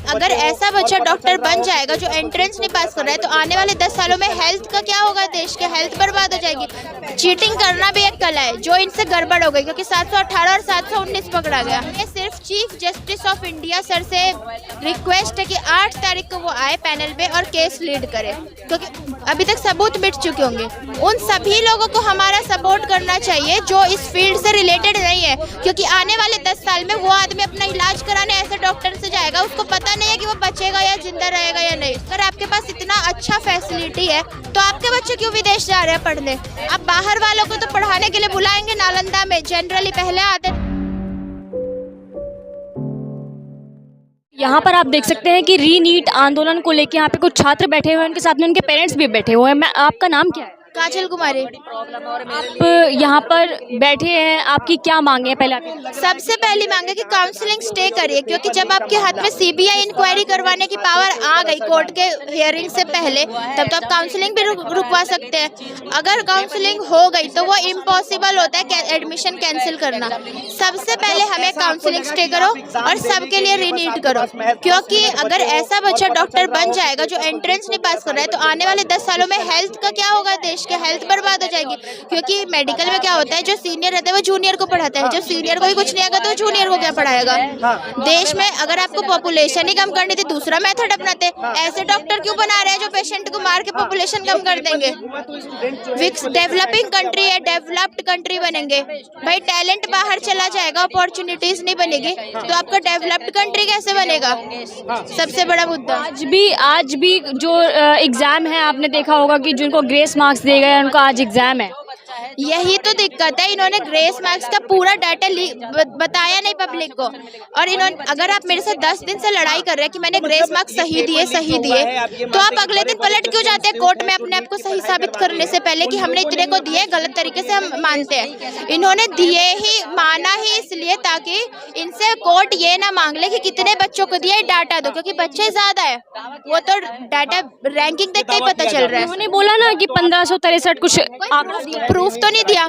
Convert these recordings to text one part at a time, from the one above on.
अगर ऐसा बच्चा डॉक्टर बन जाएगा जो एंट्रेंस नहीं पास कर रहा है तो आने वाले 10 सालों में हेल्थ का क्या होगा, देश के हेल्थ बर्बाद हो जाएगी। चीटिंग करना भी एक कला है जो इनसे गड़बड़ हो गई, क्योंकि 718 और 719 पकड़ा गया। ये सिर्फ chief justice of India sir से रिक्वेस्ट है कि 8 तारीख को वो आए पैनल पे और केस लीड करे, क्योंकि अभी तक सबूत मिट चुके होंगे। उन सभी लोगों को हमारा सपोर्ट करना चाहिए जो इस फील्ड से रिलेटेड नहीं है, क्योंकि आने वाले 10 साल में वो आदमी अपना इलाज कराने ऐसे डॉक्टर से जाएगा, उसको पता नहीं है कि वो बचेगा या जिंदा रहेगा या नहीं। अगर आपके पास इतना अच्छा फैसिलिटी है तो आपके बच्चे क्यों विदेश जा रहे हैं पढ़ने? आप बाहर वालों को तो पढ़ाने के लिए बुलाएंगे, नालंदा में जनरली पहले आते। यहाँ पर आप देख सकते हैं कि री-नीट आंदोलन को लेकर यहाँ पे कुछ छात्र बैठे हुए हैं, उनके साथ में उनके पेरेंट्स भी बैठे हुए हैं। मैं आपका नाम क्या है? काजल कुमारी। आप यहाँ पर बैठे हैं, आपकी क्या मांगे हैं? पहले आप सबसे पहली मांग है कि काउंसलिंग स्टे करिए, क्योंकि जब आपके हाथ में सीबीआई इंक्वायरी करवाने की पावर आ गई कोर्ट के हियरिंग से पहले, तब तो आप काउंसलिंग भी रुकवा सकते हैं। अगर काउंसलिंग हो गई तो वो इम्पॉसिबल होता है एडमिशन कैंसिल करना। सबसे पहले हमें काउंसलिंग स्टे करो और सबके लिए रीनीट करो, क्योंकि अगर ऐसा बच्चा डॉक्टर बन जाएगा जो एंट्रेंस नहीं पास कर रहा है तो आने वाले 10 सालों में हेल्थ का क्या होगा, देश के हेल्थ बर्बाद हो जाएगी। क्योंकि मेडिकल में क्या होता है, जो सीनियर रहता है वो जूनियर को पढ़ाता है, जो सीनियर को ही कुछ नहीं आएगा तो जूनियर को क्या पढ़ाएगा। देश में अगर आपको पॉपुलेशन ही कम करनी थी दूसरा मेथड अपनाते। ऐसे डॉक्टर क्यों बना रहे हैं जो पेशेंट को मार के पॉपुलेशन कम कर देंगे? डेवलपिंग कंट्री है, डेवलप्ड कंट्री बनेंगे भाई। टैलेंट बाहर चला जाएगा, अपॉर्चुनिटीज नहीं बनेगी तो आपका डेवलप्ड कंट्री कैसे बनेगा? सबसे बड़ा मुद्दा। आज भी जो एग्ज़ाम है, आपने देखा होगा कि जिनको ग्रेस मार्क्स दिए गए उनका आज एग्ज़ाम है। यही तो दिक्कत है, इन्होंने ग्रेस मार्क्स का पूरा डाटा बताया नहीं पब्लिक को। और इन्होंने, अगर आप मेरे से 10 दिन से लड़ाई कर रहे हैं कि मैंने ग्रेस मार्क्स सही दिए तो आप अगले दिन पलट क्यों जाते हैं कोर्ट में अपने आप को सही साबित करने से पहले कि हमने इतने को दिए, गलत तरीके से हम मानते हैं। इन्होंने दिए ही, माना ही इसलिए ताकि इनसे कोर्ट ये ना मांग ले कि कितने बच्चों को दिया, डाटा दो, क्योंकि बच्चे ज्यादा है। वो तो डाटा रैंकिंग देख के ही पता चल रहा है। उन्होंने बोला ना कि 1563 कुछ प्रूफ तो नहीं दिया,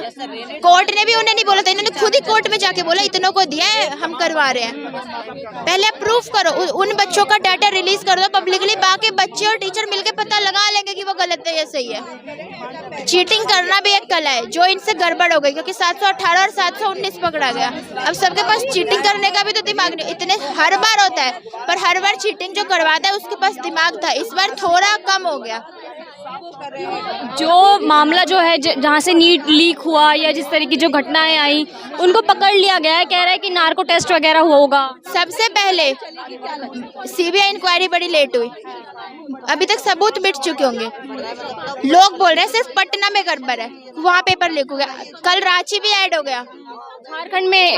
कोर्ट ने भी उन्हें नहीं बोला था, इन्होंने खुद ही कोर्ट में जाके बोला इतनों को दिया है, हम करवा रहे हैं। पहले आप प्रूफ करो, उन बच्चों का डाटा रिलीज कर दो पब्लिकली, बाकी बच्चे और टीचर मिलके पता लगा लेंगे कि वो गलत है या सही है। चीटिंग करना भी एक कला है जो इनसे गड़बड़ हो गई, क्योंकि 718 और 719 पकड़ा गया। अब सबके पास चीटिंग करने का भी तो दिमाग नहीं, इतने हर बार होता है पर हर बार चीटिंग जो करवाता है उसके पास दिमाग था, इस बार थोड़ा कम हो गया। जो मामला जो है जहाँ से नीट लीक हुआ या जिस तरीके की जो घटनाएं आई उनको पकड़ लिया गया है, कह रहा है कि नार्को टेस्ट वगैरह होगा। सबसे पहले सीबीआई इंक्वायरी बड़ी लेट हुई, अभी तक सबूत मिट चुके होंगे। लोग बोल रहे हैं सिर्फ पटना में गड़बड़ है, वहाँ पेपर लीक हो गया, कल रांची भी ऐड हो गया, झारखंड में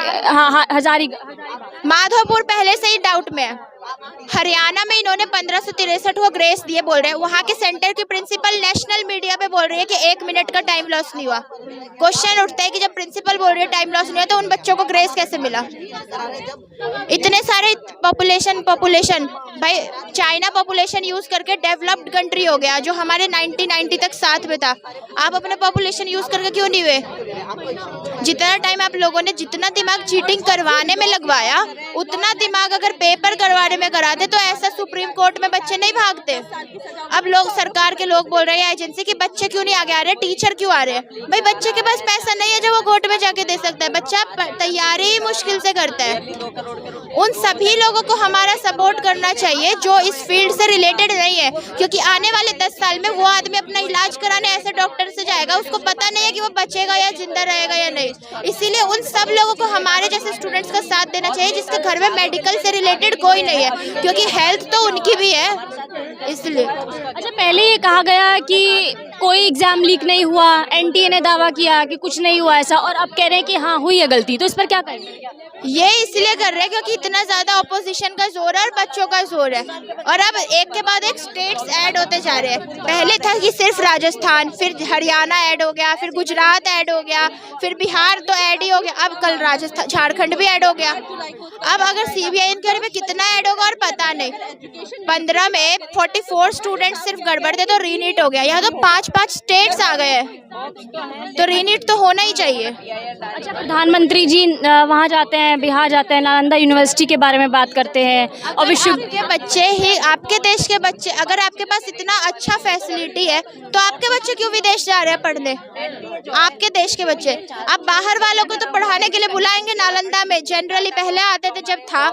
माधोपुर पहले से ही डाउट में है। हरियाणा में इन्होंने 1563 को ग्रेस दिए बोल रहे हैं, वहाँ के सेंटर की प्रिंसिपल नेशनल मीडिया पे बोल रही है कि 1 मिनट का टाइम लॉस नहीं हुआ। क्वेश्चन उठता है कि जब प्रिंसिपल बोल रही है टाइम लॉस नहीं हुआ तो उन बच्चों को ग्रेस कैसे मिला? इतने सारे पॉपुलेशन भाई, चाइना पॉपुलेशन यूज करके डेवलप्ड कंट्री हो गया जो हमारे 1990 तक साथ में था। आप अपने पॉपुलेशन यूज करके क्यों नहीं हुए? जितना टाइम आप लोगों ने, जितना दिमाग चीटिंग करवाने में लगवाया, उतना दिमाग अगर पेपर करवाने में कराते तो ऐसा सुप्रीम कोर्ट में बच्चे नहीं भागते। अब लोग, सरकार के लोग बोल रहे हैं एजेंसी कि बच्चे क्यों नहीं आगे आ रहे, टीचर क्यों आ रहे हैं? भाई बच्चे के पास पैसा नहीं है जो वो कोर्ट में जाके दे सकता है, बच्चा तैयारी ही मुश्किल से करता है। उन सभी लोगों को हमारा सपोर्ट करना चाहिए जो इस फील्ड से रिलेटेड नहीं है, क्योंकि आने वाले 10 साल में वो आदमी अपना इलाज कराने ऐसे डॉक्टर से जाएगा, उसको पता नहीं है कि वो बचेगा या जिंदा रहेगा या नहीं। इसीलिए उन सब लोगों को हमारे जैसे स्टूडेंट्स का साथ देना चाहिए जिसके घर में मेडिकल से रिलेटेड कोई नहीं है, क्योंकि हेल्थ तो उनकी भी है इसलिए। अच्छा, पहले ये कहा गया कि कोई एग्जाम लीक नहीं हुआ, एनटीए ने दावा किया कि कुछ नहीं हुआ ऐसा, और अब कह रहे हैं कि हाँ हुई है गलती, तो इस पर क्या कहेंगे? ये इसलिए कर रहे हैं क्योंकि इतना ज्यादा ऑपोजिशन का जोर है और बच्चों का जोर है, और अब एक के बाद एक स्टेट्स ऐड होते जा रहे हैं। पहले था कि सिर्फ राजस्थान, फिर हरियाणा ऐड हो गया, फिर गुजरात ऐड हो गया, फिर बिहार तो ऐड ही हो गया, अब कल राजस्थान, झारखंड भी ऐड हो गया। अब अगर सीबीआई इंक्वायरी में कितना ऐड होगा और पता नहीं। 15 में 44 स्टूडेंट सिर्फ गड़बड़ थे तो रीनीट हो गया, यहाँ तो 5-5 स्टेट्स आ गए हैं। तो रीनीट तो होना ही चाहिए। अच्छा, प्रधानमंत्री जी वहाँ जाते हैं, बिहार जाते हैं, नालंदा यूनिवर्सिटी के बारे में बात करते हैं और विश्व आपके बच्चे ही, आपके देश के बच्चे, अगर आपके पास इतना अच्छा फैसिलिटी है तो आपके बच्चे क्यों विदेश जा रहे हैं पढ़ने? आपके देश के बच्चे, आप बाहर वालों को तो पढ़ाने के लिए बुलाएंगे नालंदा में, जनरली पहले आते थे जब था,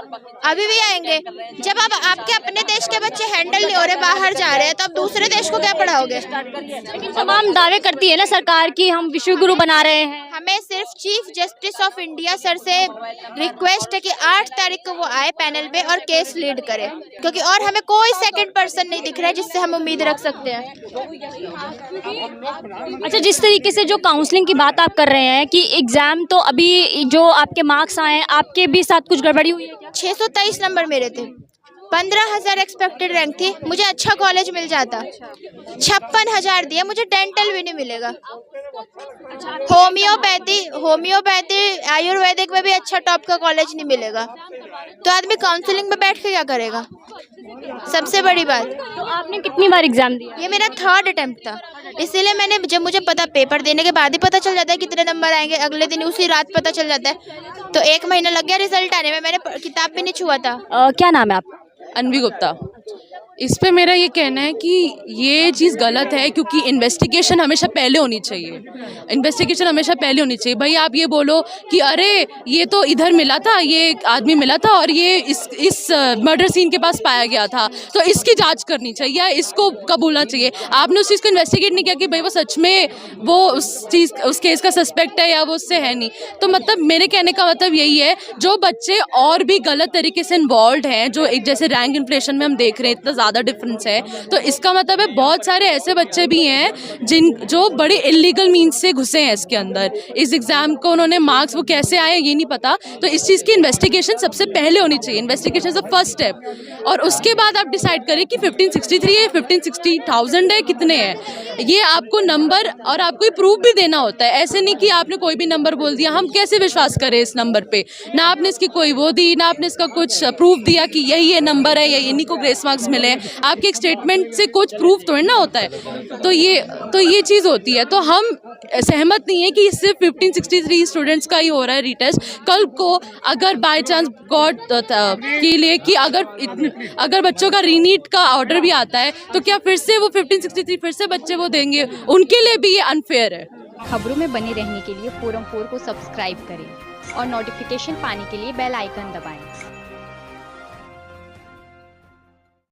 अभी भी आएंगे। जब आप आपके अपने देश के बच्चे हैंडल नहीं हो रहे, बाहर जा रहे हैं, तो आप दूसरे देश को क्या पढ़ाओगे? लेकिन तमाम दावे करती है ना सरकार की हम विश्व गुरु बना रहे हैं। हमें सिर्फ chief justice of India sir से रिक्वेस्ट है कि 8 तारीख को वो आए पैनल पे और केस लीड करे, क्योंकि और हमें कोई सेकंड पर्सन नहीं दिख रहा है जिससे हम उम्मीद रख सकते हैं। अच्छा, जिस तरीके से जो काउंसलिंग की बात आप कर रहे हैं कि एग्जाम तो अभी जो आपके मार्क्स आए हैं, आपके भी साथ कुछ गड़बड़ी हुई है क्या? 623 नंबर मेरे थे, 15,000 एक्सपेक्टेड रैंक थी, मुझे अच्छा कॉलेज मिल जाता। 56,000 दिया, मुझे डेंटल भी नहीं मिलेगा। होम्योपैथी आयुर्वेदिक में भी अच्छा टॉप का कॉलेज नहीं मिलेगा, तो आदमी काउंसलिंग में बैठ के क्या करेगा? सबसे बड़ी बात, तो आपने कितनी बार एग्जाम दिया? ये मेरा 3rd अटेम्प्ट था, इसीलिए मैंने, जब मुझे पता, पेपर देने के बाद ही पता चल जाता है कितने नंबर आएंगे, अगले दिन उसी रात पता चल जाता है, तो 1 महीना लग गया रिजल्ट आने में, मैंने किताब भी नहीं छुआ था। क्या नाम है आपका? अन्वी गुप्ता। इस पे मेरा ये कहना है कि ये चीज़ गलत है, क्योंकि इन्वेस्टिगेशन हमेशा पहले होनी चाहिए। इन्वेस्टिगेशन हमेशा पहले होनी चाहिए। भाई आप ये बोलो कि अरे ये तो इधर मिला था, ये आदमी मिला था और ये इस मर्डर सीन के पास पाया गया था, तो इसकी जांच करनी चाहिए या इसको कबूलना चाहिए। आपने उस चीज़ को इन्वेस्टिगेट नहीं किया कि भाई वो सच में वो उस केस का सस्पेक्ट है या वो उससे है नहीं। तो मतलब मेरे कहने का मतलब यही है, जो बच्चे और भी गलत तरीके से इन्वॉल्व हैं, जो एक जैसे रैंक इन्फ्लेशन में हम देख रहे हैं इतना ज़्यादा डिफरेंस है, तो इसका मतलब है बहुत सारे ऐसे बच्चे भी हैं जो बड़े इलीगल मीन्स से घुसे हैं इसके अंदर। इस एग्ज़ाम को उन्होंने मार्क्स वो कैसे आए ये नहीं पता, तो इस चीज़ की इन्वेस्टिगेशन सबसे पहले होनी चाहिए। Investigation is the first step, और उसके बाद आप डिसाइड करें कि 1563 है, 1560,000 है, कितने हैं। ये आपको नंबर और आपको प्रूफ भी देना होता है। ऐसे नहीं कि आपने कोई भी नंबर बोल दिया, हम कैसे विश्वास करें इस नंबर पे? ना आपने इसकी कोई वो दी, ना आपने इसका कुछ प्रूफ दिया कि यही ये नंबर है या इन्हीं को ग्रेस मार्क्स मिले हैं। आपके एक स्टेटमेंट से कुछ प्रूफ थोड़ी ना होता है। तो ये चीज़ होती है। तो हम सहमत नहीं है कि सिर्फ 1563 स्टूडेंट्स का ही हो रहा है रीटेस्ट। कल को अगर बाय चांस गॉड के लिए कि अगर बच्चों का रीनीट का ऑर्डर भी आता है, तो क्या फिर से वो 1563 फिर से बच्चे वो देंगे? उनके लिए भी ये अनफेयर है। खबरों में बने रहने के लिए फोरम 4 को सब्सक्राइब करें और नोटिफिकेशन पाने के लिए बेल आइकन दबाएं।